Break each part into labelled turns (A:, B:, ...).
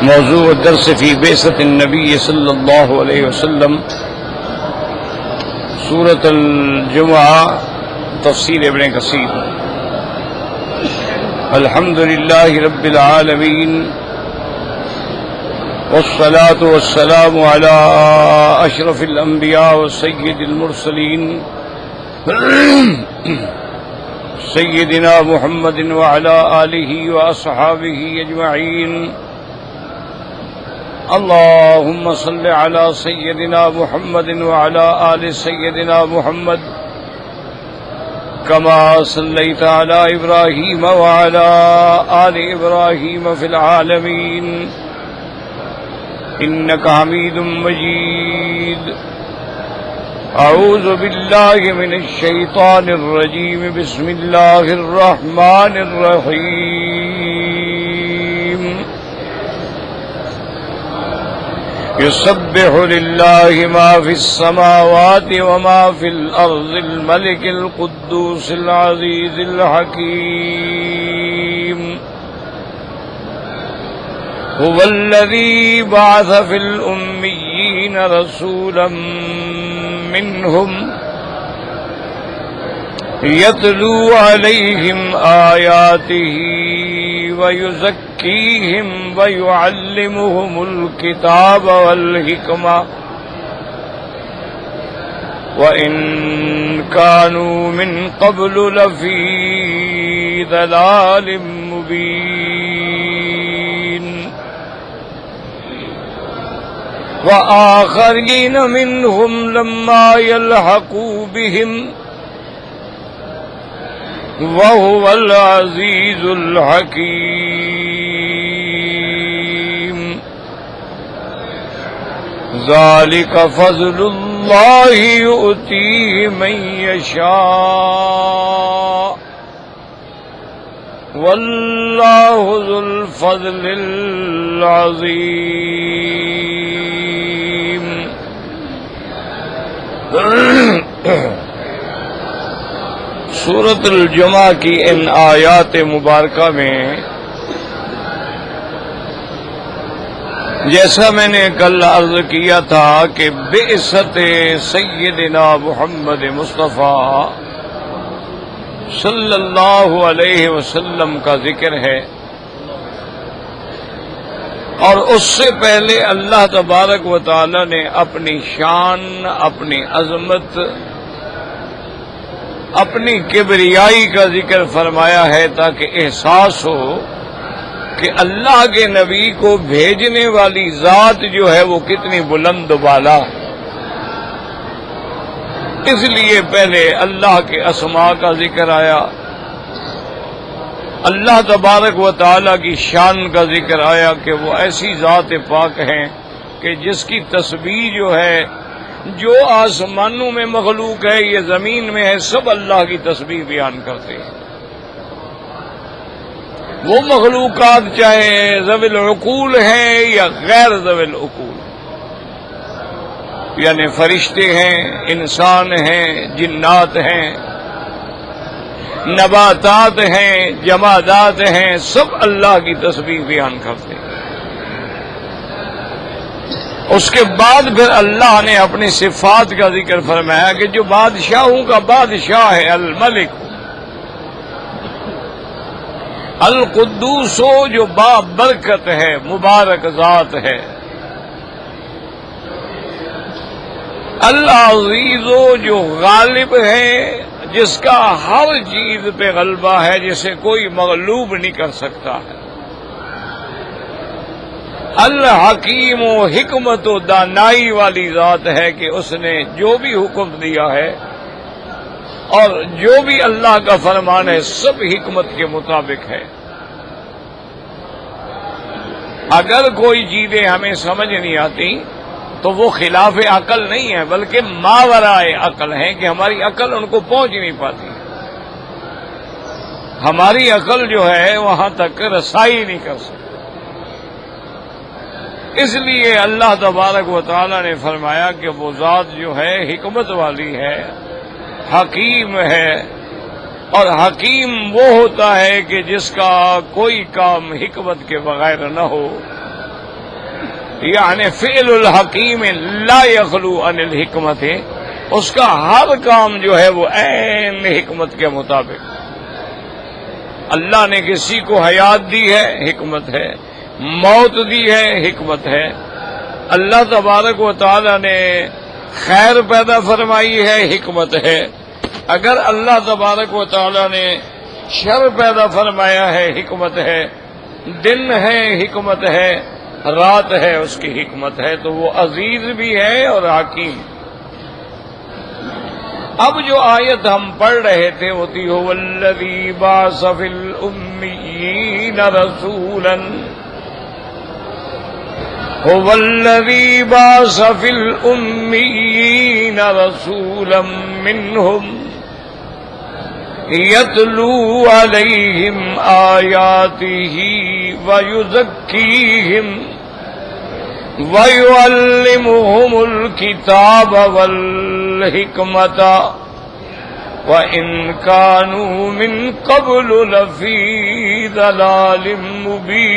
A: موضوع الدرس في بعثة النبي صلى الله عليه وسلم سورة الجمعة تفسير ابن كثير. الحمد لله رب العالمين والصلاة والسلام على أشرف الأنبياء والسيد المرسلين سيدنا محمد وعلى آله وأصحابه أجمعين. اللهم صل على سيدنا محمد وعلى آل سيدنا محمد كما صليت على إبراهيم وعلى آل إبراهيم في العالمين إنك حميد مجيد. أعوذ بالله من الشيطان الرجيم. بسم الله الرحمن الرحيم. يسبح لله ما في السماوات وما في الأرض الملك القدوس العزيز الحكيم. هو الذي بعث في الأميين رسولا منهم يتلو عليهم آياته ويزكيهم ويعلمهم الكتاب والحكمة وإن كانوا من قبل لفي ضلال مبين. وآخرين منهم لما يلحقوا بهم وهو العزيز الحكيم. ذلك فضل الله يؤتيه من يشاء والله ذو الفضل العظيم. سورۃ الجمعہ کی ان آیات مبارکہ میں جیسا میں نے کل عرض کیا تھا کہ بعثت سیدنا محمد مصطفیٰ صلی اللہ علیہ وسلم کا ذکر ہے، اور اس سے پہلے اللہ تبارک و تعالی نے اپنی شان، اپنی عظمت، اپنی کبریائی کا ذکر فرمایا ہے تاکہ احساس ہو کہ اللہ کے نبی کو بھیجنے والی ذات جو ہے وہ کتنی بلند و بالا ہے۔ اس لیے پہلے اللہ کے اسماء کا ذکر آیا، اللہ تبارک و تعالی کی شان کا ذکر آیا کہ وہ ایسی ذات پاک ہیں کہ جس کی تسبیح جو ہے، جو آسمانوں میں مخلوق ہے، یہ زمین میں ہے، سب اللہ کی تسبیح بیان کرتے ہیں۔ وہ مخلوقات چاہے ذوی العقول ہیں یا غیر ذوی العقول، یعنی فرشتے ہیں، انسان ہیں، جنات ہیں، نباتات ہیں، جمادات ہیں، سب اللہ کی تسبیح بیان کرتے ہیں۔ اس کے بعد پھر اللہ نے اپنی صفات کا ذکر فرمایا کہ جو بادشاہوں کا بادشاہ ہے، الملک، القدوس، جو بابرکت ہے، مبارک ذات ہے، العزیز، جو غالب ہے، جس کا ہر چیز پہ غلبہ ہے، جسے کوئی مغلوب نہیں کر سکتا ہے، الحکیم، و حکمت و دانائی والی ذات ہے کہ اس نے جو بھی حکم دیا ہے اور جو بھی اللہ کا فرمان ہے سب حکمت کے مطابق ہے۔ اگر کوئی چیزیں ہمیں سمجھ نہیں آتی تو وہ خلاف عقل نہیں ہے، بلکہ ماورائے عقل ہیں کہ ہماری عقل ان کو پہنچ نہیں پاتی، ہماری عقل جو ہے وہاں تک رسائی نہیں کر سکتی۔ اس لیے اللہ تبارک و تعالی نے فرمایا کہ وہ ذات جو ہے حکمت والی ہے، حکیم ہے، اور حکیم وہ ہوتا ہے کہ جس کا کوئی کام حکمت کے بغیر نہ ہو، یعنی فعل الحکیم لا یخلو عن الحکمت، اس کا ہر کام جو ہے وہ عین حکمت کے مطابق۔ اللہ نے کسی کو حیات دی ہے، حکمت ہے، موت دی ہے، حکمت ہے۔ اللہ تبارک و تعالی نے خیر پیدا فرمائی ہے، حکمت ہے۔ اگر اللہ تبارک و تعالی نے شر پیدا فرمایا ہے، حکمت ہے۔ دن ہے، حکمت ہے، رات ہے، اس کی حکمت ہے۔ تو وہ عزیز بھی ہے اور حکیم۔ اب جو آیت ہم پڑھ رہے تھے وہ تھی هو الذی بعث فی الامیین رسولا، هو الذی بعث فی الامیین رسولا منہم یتلو علیہم آیاتہ ویزکیہم وَيُعَلِّمُهُمُ الْكِتَابَ وَالْحِكْمَةَ وَإِنْ كَانُوا مِنْ قَبْلُ لَفِي ضَلَالٍ مُبِينٍ۔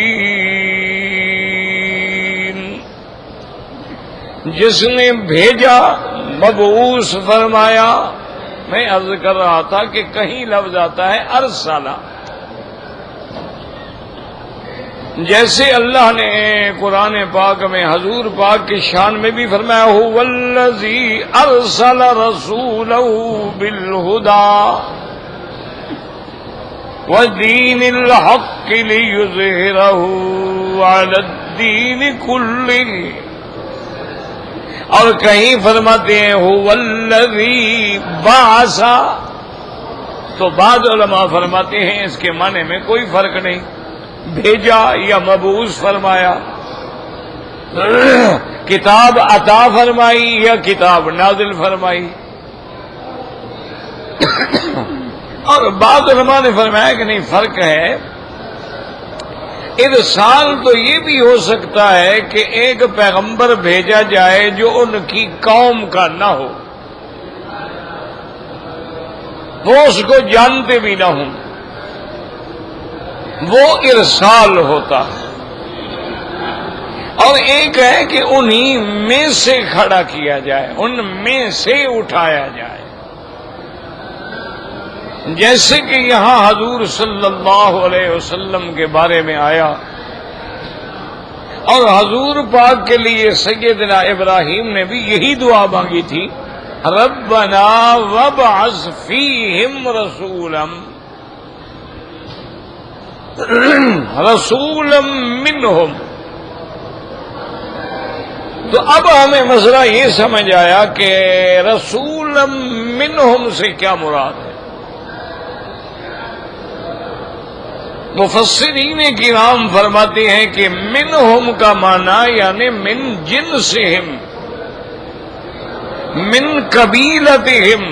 A: جس نے بھیجا، مبعوث فرمایا۔ میں عرض کر رہا تھا کہ کہیں لفظ آتا ہے ارسلہ، جیسے اللہ نے قرآن پاک میں حضور پاک کی شان میں بھی فرمایا هو الذی ارسل رسولہ بالہدی ودین الحق لیظہرہ علی الدین کلہ، اور کہیں فرماتے ہیں هو الذی بعث، تو بعض علماء فرماتے ہیں اس کے معنی میں کوئی فرق نہیں، بھیجا یا مبعوث فرمایا، کتاب عطا فرمائی یا کتاب نازل فرمائی۔ اور بعض علماء نے فرمایا کہ نہیں، فرق ہے۔ ارسال تو یہ بھی ہو سکتا ہے کہ ایک پیغمبر بھیجا جائے جو ان کی قوم کا نہ ہو، وہ اس کو جانتے بھی نہ ہوں، وہ ارسال ہوتا ہے۔ اور ایک ہے کہ انہی میں سے کھڑا کیا جائے، ان میں سے اٹھایا جائے، جیسے کہ یہاں حضور صلی اللہ علیہ وسلم کے بارے میں آیا، اور حضور پاک کے لیے سیدنا ابراہیم نے بھی یہی دعا مانگی تھی، ربنا وابعث فیہم رسولا رسولا منہم۔ تو اب ہمیں مسئلہ یہ سمجھ آیا کہ رسولا منہم سے کیا مراد ہے۔ مفسرین کرام فرماتے ہیں کہ منہم کا معنی یعنی من جنسہم، من قبیلتہم،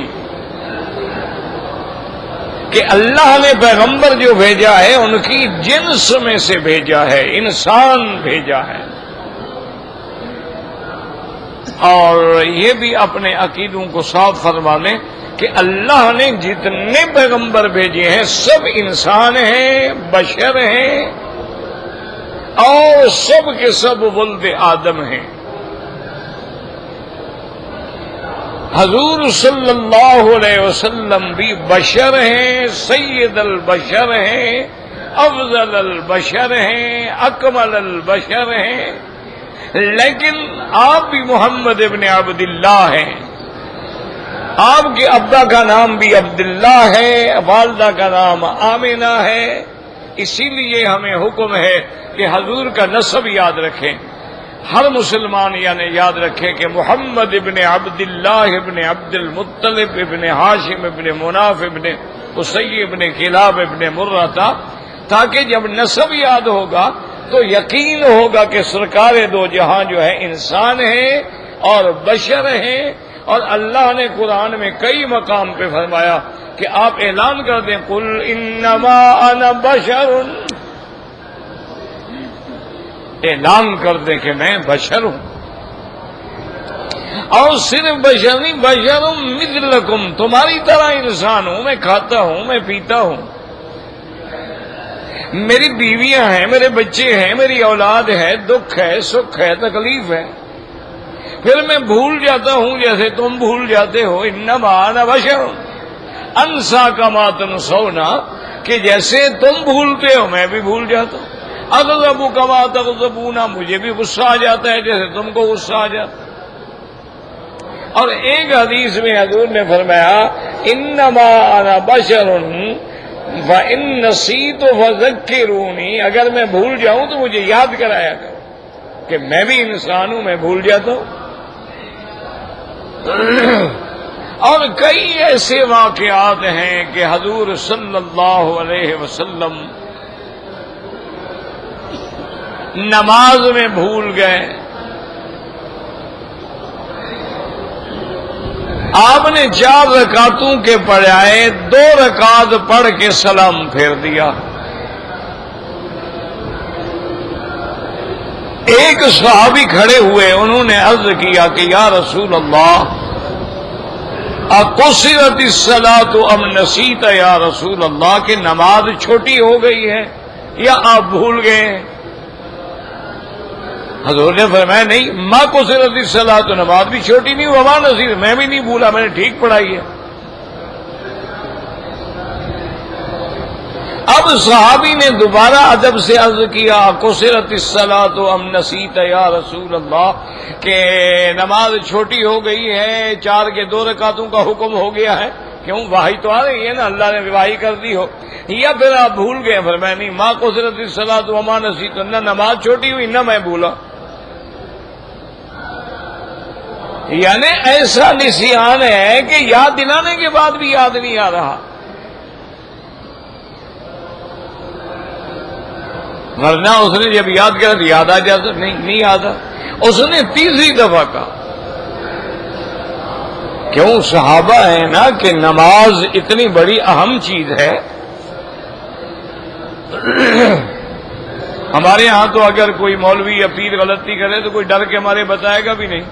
A: کہ اللہ نے پیغمبر جو بھیجا ہے ان کی جنس میں سے بھیجا ہے، انسان بھیجا ہے۔ اور یہ بھی اپنے عقیدوں کو صاف فرما لیں کہ اللہ نے جتنے پیغمبر بھیجے ہیں سب انسان ہیں، بشر ہیں، اور سب کے سب ولد آدم ہیں۔ حضور صلی اللہ علیہ وسلم بھی بشر ہیں، سید البشر ہیں، افضل البشر ہیں، اکمل البشر ہیں، لیکن آپ بھی محمد ابن عبداللہ ہیں۔ آپ کے ابا کا نام بھی عبداللہ ہے، والدہ کا نام آمنہ ہے، اسی لیے ہمیں حکم ہے کہ حضور کا نسب یاد رکھیں۔ ہر مسلمان یعنی یاد رکھے کہ محمد ابن عبداللہ ابن عبد المطلب ابن ہاشم ابن مناف ابن قصی ابن کلاب ابن مرہ تھا، تاکہ جب نسب یاد ہوگا تو یقین ہوگا کہ سرکار دو جہاں جو ہے انسان ہیں اور بشر ہیں۔ اور اللہ نے قرآن میں کئی مقام پہ فرمایا کہ آپ اعلان کر دیں قل انما انا بشر، اعلان کر دیں کہ میں بشر ہوں، اور صرف بشر نہیں، بشر مثلکم، تمہاری طرح انسان ہوں، میں کھاتا ہوں، میں پیتا ہوں، میری بیویاں ہیں، میرے بچے ہیں، میری اولاد ہے، دکھ ہے، سکھ ہے، تکلیف ہے، پھر میں بھول جاتا ہوں جیسے تم بھول جاتے ہو. انما انا بشر انسا کما تنسون، کہ جیسے تم بھولتے ہو میں بھی بھول جاتا ہوں. اغضب کما تغضبون، مجھے بھی غصہ آ جاتا ہے جیسے تم کو غصہ آ جاتا ہے. اور ایک حدیث میں حضور نے فرمایا انما انا بشر فان نسیت فذکرونی، اگر میں بھول جاؤں تو مجھے یاد کرایا کرو کہ میں بھی انسان ہوں، میں بھول جاتا ہوں. اور کئی ایسے واقعات ہیں کہ حضور صلی اللہ علیہ وسلم نماز میں بھول گئے. آپ نے 4 رکعتوں کے بجائے 2 رکعت پڑھ کے سلام پھیر دیا. ایک صحابی کھڑے ہوئے، انہوں نے عرض کیا کہ یا رسول اللہ اقصرت الصلاۃ ام نسیت، یا رسول اللہ کہ نماز چھوٹی ہو گئی ہے یا آپ بھول گئے ہیں؟ حضور نے فرمایا نہیں، ما قصرت الصلاۃ، نماز بھی چھوٹی نہیں، وما نسیت، میں بھی نہیں بھولا، میں نے ٹھیک پڑھائی ہے. اب صحابی نے دوبارہ ادب سے عرض کیا قصرت الصلاۃ ام نسیت یا رسول اللہ، کہ نماز چھوٹی ہو گئی ہے، 4 کے 2 رکعتوں کا حکم ہو گیا ہے. کیوں؟ وحی تو آ رہی ہے نا، اللہ نے وحی کر دی ہو، یا پھر آپ بھول گئے؟ فرمایا نہیں، ما قصرت الصلاۃ وما نسیت، نہ نماز چھوٹی ہوئی نہ میں بھولا. یعنی ایسا نسیان ہے کہ یاد دلانے کے بعد بھی یاد نہیں آ رہا. ورنہ اس نے جب یاد کیا تو یاد آ جاتا، نہیں آتا. اس نے 3ری دفعہ کہا. کیوں؟ صحابہ ہے نا کہ نماز اتنی بڑی اہم چیز ہے. ہمارے ہاں تو اگر کوئی مولوی یا پیر غلطی کرے تو کوئی ڈر کے ہمارے بتائے گا بھی نہیں.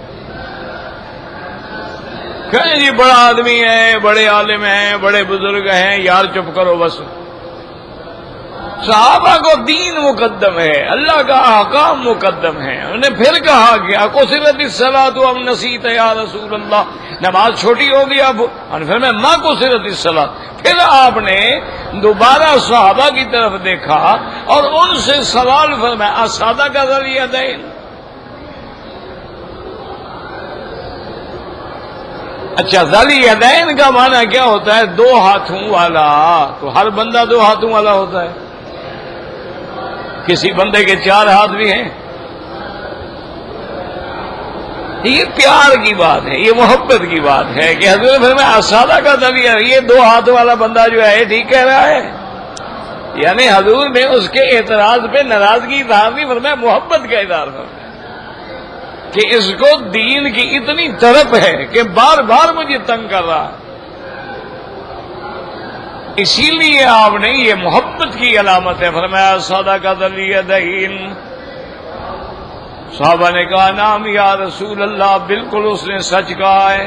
A: کہیں جی بڑا آدمی ہے، بڑے عالم ہیں، بڑے بزرگ ہیں، یار چپ کرو بس. صحابہ کو دین مقدم ہے، اللہ کا احکام مقدم ہے. انہوں نے پھر کہا کہ قصرت الصلاۃ ام نسیت یا رسول اللہ، نماز چھوٹی ہوگی اب. اور پھر میں ما قصرت الصلاۃ. پھر آپ نے دوبارہ صحابہ کی طرف دیکھا اور ان سے سوال فرمایا اسادہ کا ذریعہ دین. اچھا، ذل یدین کا معنی کیا ہوتا ہے؟ 2 ہاتھوں والا. تو ہر بندہ 2 ہاتھوں والا ہوتا ہے؟ کسی بندے کے 4 ہاتھ بھی ہیں. یہ پیار کی بات ہے، یہ محبت کی بات ہے کہ حضرت فرمایا اسادہ کا ذریعہ، یہ 2 ہاتھ والا بندہ جو ہے ٹھیک کہہ رہا ہے. یعنی حضور نے اس کے اعتراض پہ ناراضگی اظہار نہیں فرمایا، محبت کا اظہار فرمایا کہ اس کو دین کی اتنی طرف ہے کہ بار بار مجھے تنگ کر رہا ہے. اسی لیے آپ نے یہ محبت کی علامت ہے فرمایا سادہ کا ذریعہ دین. صحابہ نے کہا نام یا رسول اللہ، بالکل اس نے سچ کہا ہے.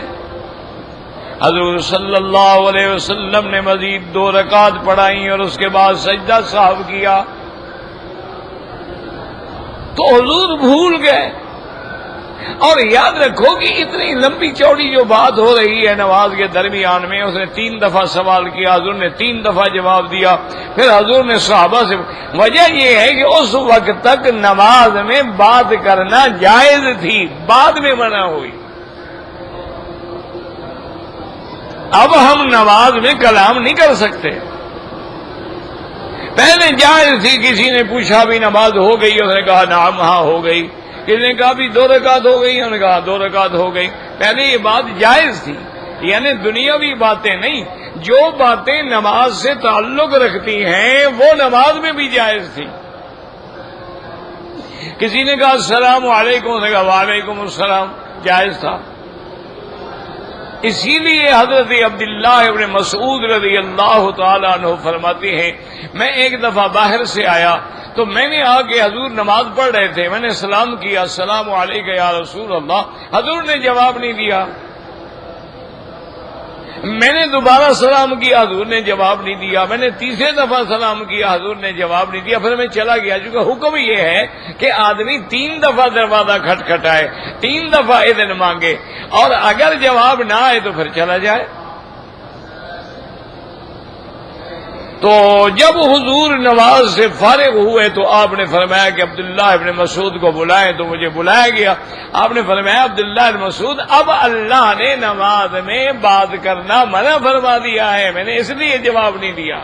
A: حضور صلی اللہ علیہ وسلم نے مزید 2 رکعت پڑھائیں اور اس کے بعد سجدہ صاحب کیا. تو حضور بھول گئے. اور یاد رکھو کہ اتنی لمبی چوڑی جو بات ہو رہی ہے نماز کے درمیان میں، اس نے 3 دفعہ سوال کیا، حضور نے 3 دفعہ جواب دیا. پھر حضور نے صحابہ سے، وجہ یہ ہے کہ اس وقت تک نماز میں بات کرنا جائز تھی، بعد میں منع ہوئی. اب ہم نماز میں کلام نہیں کر سکتے. پہلے جائز تھی، کسی نے پوچھا بھی نماز ہو گئی، اس نے کہا نعم ہاں ہو گئی. کسی نے کہا بھی 2 رکعت ہو گئی، انہوں نے کہا 2 رکعت ہو گئی. پہلے یہ بات جائز تھی. یعنی دنیاوی باتیں نہیں، جو باتیں نماز سے تعلق رکھتی ہیں وہ نماز میں بھی جائز تھی. کسی نے کہا السلام علیکم، اس نے کہا وعلیکم السلام، جائز تھا. اسی لیے حضرت عبداللہ ابن مسعود رضی اللہ تعالیٰ عنہ فرماتے ہیں میں ایک دفعہ باہر سے آیا تو میں نے آ کے حضور نماز پڑھ رہے تھے، میں نے سلام کیا السلام علیکم یا رسول اللہ. حضور نے جواب نہیں دیا. میں نے دوبارہ سلام کیا، حضور نے جواب نہیں دیا، میں نے تیسرے دفعہ سلام کیا، حضور نے جواب نہیں دیا، پھر میں چلا گیا، چونکہ حکم یہ ہے کہ آدمی 3 دفعہ دروازہ کھٹکھٹائے، 3 دفعہ اذن مانگے، اور اگر جواب نہ آئے تو پھر چلا جائے۔ تو جب حضور نماز سے فارغ ہوئے تو آپ نے فرمایا کہ عبداللہ ابن مسعود کو بلائیں، تو مجھے بلایا گیا۔ آپ نے فرمایا عبداللہ ابن مسعود، اب اللہ نے نماز میں بات کرنا منع فرما دیا ہے، میں نے اس لیے جواب نہیں دیا۔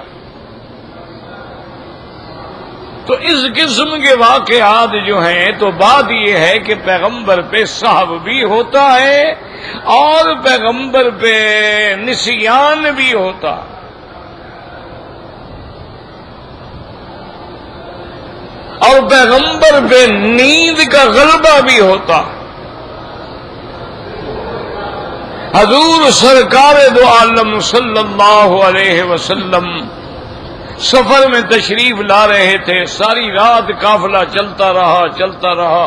A: تو اس قسم کے واقعات جو ہیں تو بات یہ ہے کہ پیغمبر پہ صحو بھی ہوتا ہے اور پیغمبر پہ نسیان بھی ہوتا ہے، اور پیغمبر پہ نیند کا غلبہ بھی ہوتا۔ حضور سرکار دو عالم صلی اللہ علیہ وسلم سفر میں تشریف لا رہے تھے، ساری رات قافلہ چلتا رہا،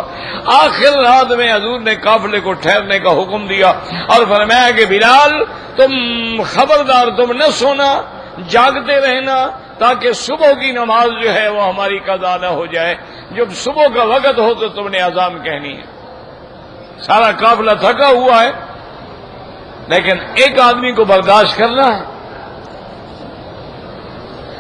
A: آخر رات میں حضور نے قافلے کو ٹھہرنے کا حکم دیا اور فرمایا کہ بلال تم خبردار، تم نہ سونا، جاگتے رہنا، تاکہ صبح کی نماز جو ہے وہ ہماری قضا نہ ہو جائے، جب صبح کا وقت ہو تو تم نے اذان کہنی ہے۔ سارا قافلہ تھکا ہوا ہے، لیکن ایک آدمی کو برداشت کرنا ہے۔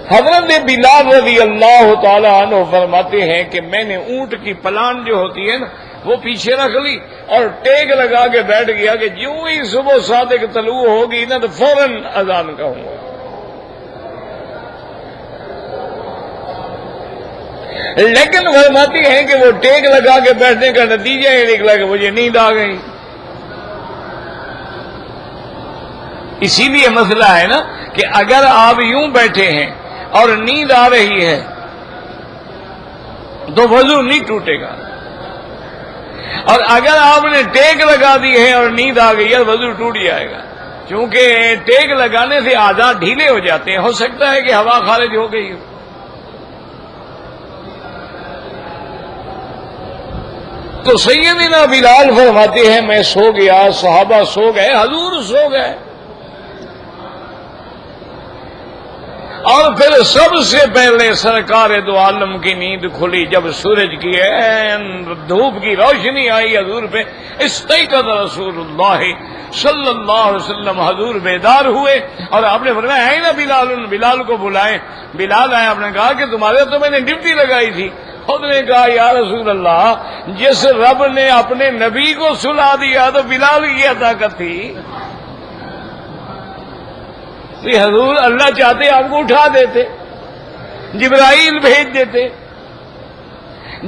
A: حضرت بلال رضی اللہ تعالی عنہ فرماتے ہیں کہ میں نے اونٹ کی پلان جو ہوتی ہے نا وہ پیچھے رکھ لی اور ٹیک لگا کے بیٹھ گیا کہ جو ہی صبح صادق طلوع ہوگی نا تو فوراً اذان کہوں گا۔ لیکن فرماتی ہیں کہ وہ ٹیک لگا کے بیٹھنے کا نتیجہ یہ نکلا کہ مجھے نیند آ گئی۔ اسی لیے مسئلہ ہے نا کہ اگر آپ یوں بیٹھے ہیں اور نیند آ رہی ہے تو وضو نہیں ٹوٹے گا، اور اگر آپ نے ٹیک لگا دی ہے اور نیند آ گئی ہے وضو ٹوٹ جائے گا، کیونکہ ٹیک لگانے سے اعضاء ڈھیلے ہو جاتے ہیں، ہو سکتا ہے کہ ہوا خارج ہو گئی ہو۔ تو سیدنا بلال فرماتے ہیں میں سو گیا، صحابہ سو گئے، حضور سو گئے، اور پھر سب سے پہلے سرکار دو عالم کی نیند کھلی جب سورج کی دھوپ کی روشنی آئی حضور پہ۔ استيقظ رسول اللہ صلی اللہ علیہ وسلم، حضور بیدار ہوئے اور آپ نے فرمایا ہے نا بلال، بلال کو بلائیں۔ بلال آئے، آپ نے کہا کہ تمہارے تو میں نے ڈیوٹی لگائی تھی۔ خود نے کہا یا رسول اللہ، جس رب نے اپنے نبی کو سلا دیا تو بلال کی کیا طاقت تھی؟ حضور اللہ چاہتے آپ کو اٹھا دیتے، جبرائیل بھیج دیتے۔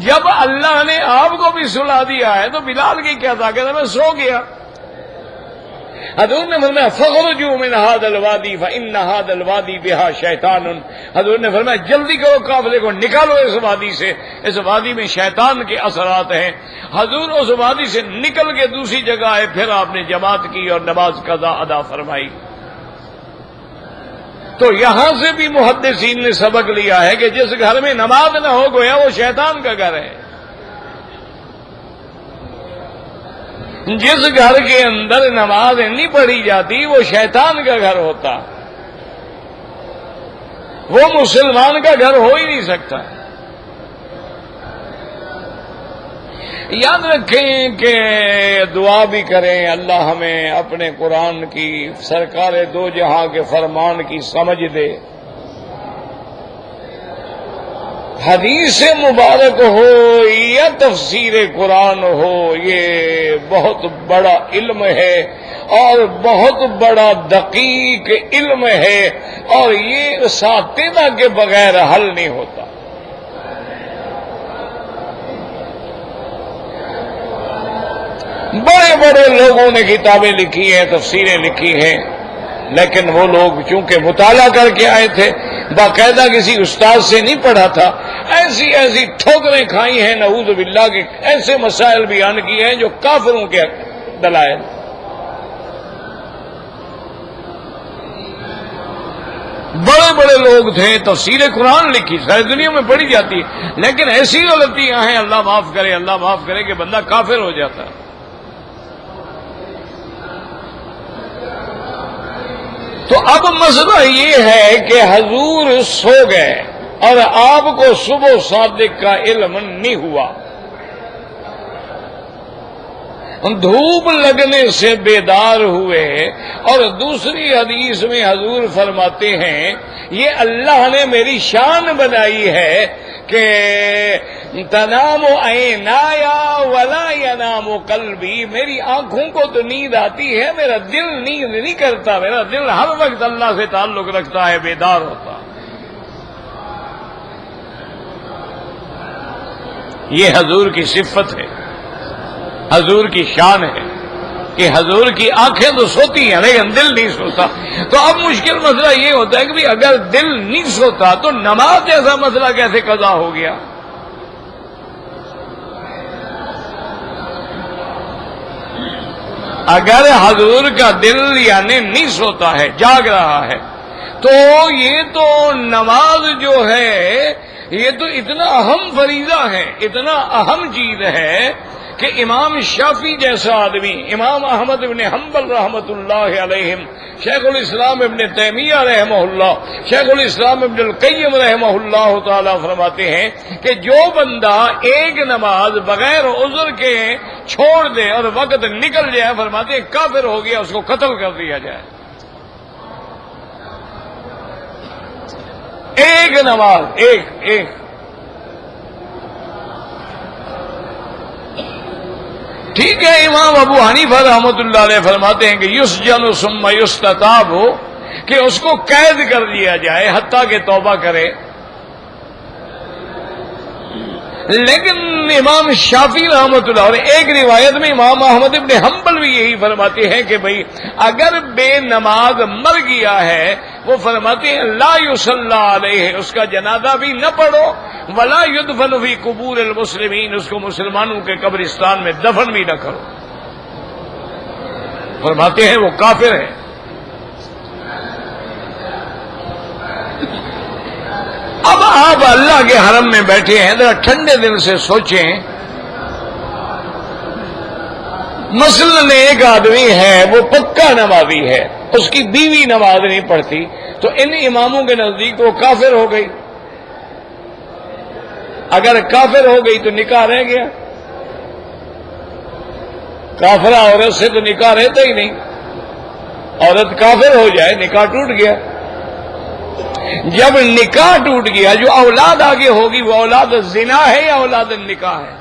A: جب اللہ نے آپ کو بھی سلا دیا ہے تو بلال کی کیا طاقت ہے؟ میں سو گیا۔ حضور نے فرمایا فخرجوا من هذا الوادي فإن هذا الوادي بها شیطان۔ حضور نے فرمایا جلدی کرو، قافلے کو نکالو اس وادی سے، اس وادی میں شیطان کے اثرات ہیں۔ حضور اس وادی سے نکل کے دوسری جگہ آئے، پھر آپ نے جماعت کی اور نماز قضا ادا فرمائی۔ تو یہاں سے بھی محدثین نے سبق لیا ہے کہ جس گھر میں نماز نہ ہو گویا وہ شیطان کا گھر ہے۔ جس گھر کے اندر نماز نہیں پڑھی جاتی وہ شیطان کا گھر ہوتا، وہ مسلمان کا گھر ہو ہی نہیں سکتا۔ یاد رکھیں کہ دعا بھی کریں اللہ ہمیں اپنے قرآن کی، سرکار دو جہاں کے فرمان کی سمجھ دے۔ حدیث مبارک ہو یا تفسیر قرآن ہو، یہ بہت بڑا علم ہے اور بہت بڑا دقیق علم ہے، اور یہ اساتذہ کے بغیر حل نہیں ہوتا۔ بڑے بڑے لوگوں نے کتابیں لکھی ہیں، تفسیریں لکھی ہیں، لیکن وہ لوگ چونکہ مطالعہ کر کے آئے تھے، باقاعدہ کسی استاد سے نہیں پڑھا تھا، ایسی ایسی ٹھوکریں کھائی ہیں نعوذ باللہ کے، ایسے مسائل بیان کیے ہیں جو کافروں کے دلائل۔ بڑے بڑے لوگ تھے، تفسیر قرآن لکھی ساری دنیا میں پڑھی جاتی ہے، لیکن ایسی غلطیاں ہیں، اللہ معاف کرے، اللہ معاف کرے، کہ بندہ کافر ہو جاتا ہے۔ تو اب مسئلہ یہ ہے کہ حضور سو گئے اور آپ کو صبح صادق کا علم نہیں ہوا، دھوپ لگنے سے بیدار ہوئے، اور دوسری حدیث میں حضور فرماتے ہیں یہ اللہ نے میری شان بنائی ہے کہ تنام عینایا ولا ینام قلبی، میری آنکھوں کو تو نیند آتی ہے، میرا دل نیند نہیں کرتا، میرا دل ہر وقت اللہ سے تعلق رکھتا ہے، بیدار ہوتا۔ یہ حضور کی صفت ہے، حضور کی شان ہے کہ حضور کی آنکھیں تو سوتی ہیں لیکن دل نہیں سوتا۔ تو اب مشکل مسئلہ یہ ہوتا ہے کہ اگر دل نہیں سوتا تو نماز جیسا مسئلہ کیسے قضا ہو گیا؟ اگر حضور کا دل یعنی نہیں سوتا ہے، جاگ رہا ہے، تو یہ تو نماز جو ہے یہ تو اتنا اہم فریضہ ہے، اتنا اہم چیز ہے کہ امام شافعی جیسا آدمی، امام احمد ابن حنبل رحمۃ اللہ علیہم، شیخ الاسلام ابن تیمیہ رحمہ اللہ، شیخ الاسلام ابن القیم رحمہ اللہ تعالی فرماتے ہیں کہ جو بندہ ایک نماز بغیر عذر کے چھوڑ دے اور وقت نکل جائے، فرماتے ہیں کافر ہو گیا، اس کو قتل کر دیا جائے۔ ایک نماز، ایک ٹھیک ہے۔ امام ابو حنیفہ رحمۃ اللہ علیہ فرماتے ہیں کہ یسجن ثم یستتاب ہو، کہ اس کو قید کر دیا جائے حتیٰ کہ توبہ کرے۔ لیکن امام شافعی رحمۃ اللہ، اور ایک روایت میں امام احمد ابن حنبل بھی یہی فرماتے ہیں کہ بھئی اگر بے نماز مر گیا ہے، وہ فرماتے ہیں لا یصلی علیہ، اس کا جنازہ بھی نہ پڑھو، ولا یدفن فی قبور المسلمین، اس کو مسلمانوں کے قبرستان میں دفن بھی نہ کرو، فرماتے ہیں وہ کافر ہے۔ اب آپ اللہ کے حرم میں بیٹھے ہیں، ذرا ٹھنڈے دل سے سوچیں، مثلاً ایک آدمی ہے وہ پکا نمازی ہے، اس کی بیوی نماز نہیں پڑھتی، تو ان اماموں کے نزدیک وہ کافر ہو گئی۔ اگر کافر ہو گئی تو نکاح رہ گیا، کافرہ عورت سے تو نکاح رہتا ہی نہیں، عورت کافر ہو جائے نکاح ٹوٹ گیا۔ جب نکاح ٹوٹ گیا، جو اولاد آگے ہوگی وہ اولاد زنا ہے یا اولاد نکاح ہے؟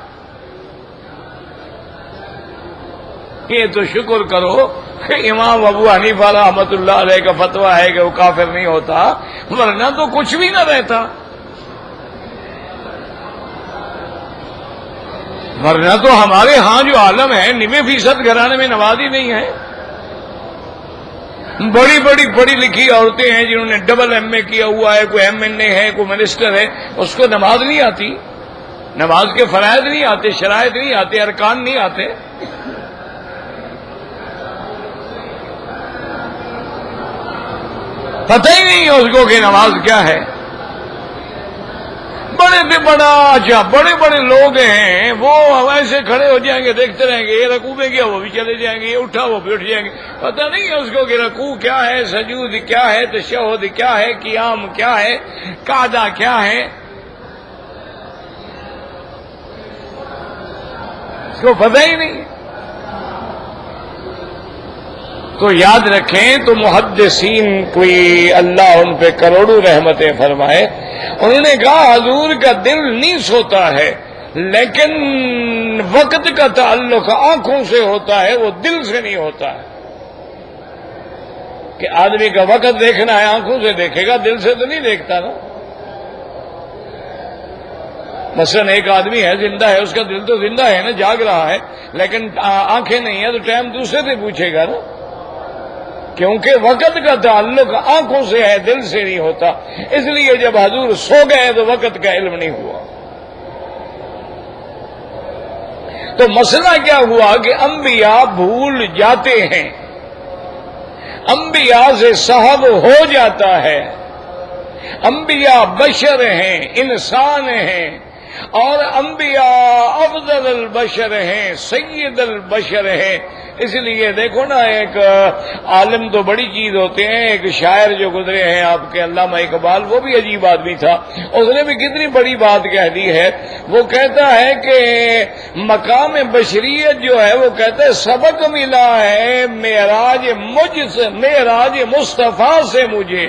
A: یہ تو شکر کرو کہ امام ابو حنیفہ رحمۃ اللہ علیہ کا فتویٰ ہے کہ وہ کافر نہیں ہوتا، ورنہ تو کچھ بھی نہ رہتا، ورنہ تو ہمارے ہاں جو عالم ہے 90% گھرانے میں نمازی نہیں ہے۔ بڑی بڑی پڑھی لکھی عورتیں ہیں جنہوں نے ڈبل ایم اے کیا ہوا ہے، کوئی MNA ہے، کوئی منسٹر ہے، اس کو نماز نہیں آتی، نماز کے فرائض نہیں آتے، شرائط نہیں آتے، ارکان نہیں آتے۔ پتہ ہی نہیں اس کو کہ نماز کیا ہے۔ بڑے بڑے لوگ ہیں، وہ ایسے کھڑے ہو جائیں گے، دیکھتے رہیں گے، یہ رکوع میں گیا وہ بھی چلے جائیں گے، یہ اٹھا وہ بھی اٹھ جائیں گے، پتہ نہیں ہے اس کو کہ رکوع کیا ہے، سجود کیا ہے، تشہد کیا ہے، قیام کیا ہے، قعدہ کیا ہے، اس کو پتہ ہی نہیں۔ تو یاد رکھیں، تو محدثین کوئی اللہ ان پہ کروڑوں رحمتیں فرمائے، انہوں نے کہا حضور کا دل نہیں سوتا ہے، لیکن وقت کا تعلق آنکھوں سے ہوتا ہے، وہ دل سے نہیں ہوتا ہے۔ کہ آدمی کا وقت دیکھنا ہے آنکھوں سے دیکھے گا، دل سے تو نہیں دیکھتا نا۔ مثلا ایک آدمی ہے زندہ ہے، اس کا دل تو زندہ ہے نا، جاگ رہا ہے، لیکن آنکھیں نہیں ہیں، تو ٹائم دوسرے سے پوچھے گا نا، کیونکہ وقت کا تعلق آنکھوں سے ہے، دل سے نہیں ہوتا۔ اس لیے جب حضور سو گئے تو وقت کا علم نہیں ہوا۔ تو مسئلہ کیا ہوا کہ انبیاء بھول جاتے ہیں، انبیاء سے سہو ہو جاتا ہے، انبیاء بشر ہیں، انسان ہیں، اور انبیاء افضل البشر ہیں، سید البشر ہیں، اس لیے دیکھو نا، ایک عالم تو بڑی چیز ہوتے ہیں، ایک شاعر جو گزرے ہیں آپ کے علامہ اقبال، وہ بھی عجیب آدمی تھا، اس نے بھی کتنی بڑی بات کہہ دی ہے۔ وہ کہتا ہے کہ مقام بشریت جو ہے، وہ کہتا ہے سبق ملا ہے معراج مصطفیٰ سے مجھے،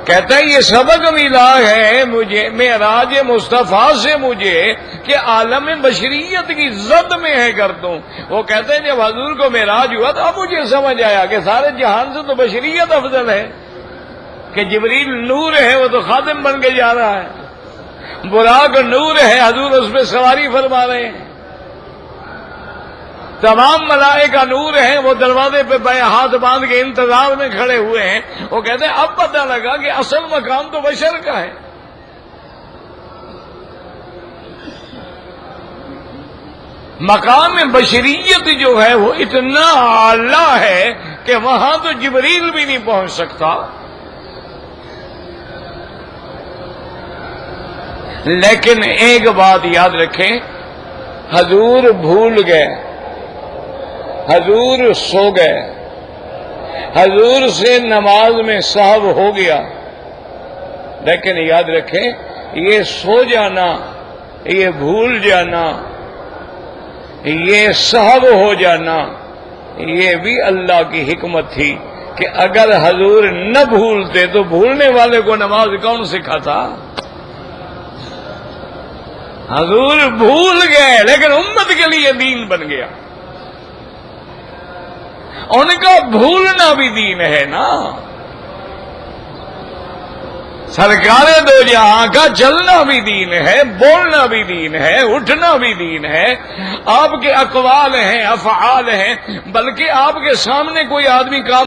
A: کہتا ہے یہ سبق ملا ہے مجھے معراج مصطفیٰ سے مجھے کہ عالم بشریت کی زد میں ہے گردوں۔ وہ کہتے ہیں جب حضور کو معراج ہوا تو اب مجھے سمجھ آیا کہ سارے جہان سے تو بشریت افضل ہے، کہ جبریل نور ہے وہ تو خادم بن کے جا رہا ہے، براق نور ہے حضور اس پہ سواری فرما رہے ہیں، تمام ملائکہ نور ہیں، وہ دروازے پہ بے ہاتھ باندھ کے انتظار میں کھڑے ہوئے ہیں۔ وہ کہتے ہیں اب پتہ لگا کہ اصل مقام تو بشر کا ہے۔ مقام بشریت جو ہے وہ اتنا اعلیٰ ہے کہ وہاں تو جبریل بھی نہیں پہنچ سکتا۔ لیکن ایک بات یاد رکھیں، حضور بھول گئے، حضور سو گئے، حضور سے نماز میں سہو ہو گیا، لیکن یاد رکھیں یہ سو جانا، یہ بھول جانا، یہ سہو ہو جانا، یہ بھی اللہ کی حکمت تھی کہ اگر حضور نہ بھولتے تو بھولنے والے کو نماز کون سکھاتا؟ حضور بھول گئے لیکن امت کے لیے دین بن گیا، ان کا بھولنا بھی دین ہے نا۔ سرکار دو جہاں کا چلنا بھی دین ہے، بولنا بھی دین ہے، اٹھنا بھی دین ہے، آپ کے اقوال ہیں، افعال ہیں، بلکہ آپ کے سامنے کوئی آدمی کام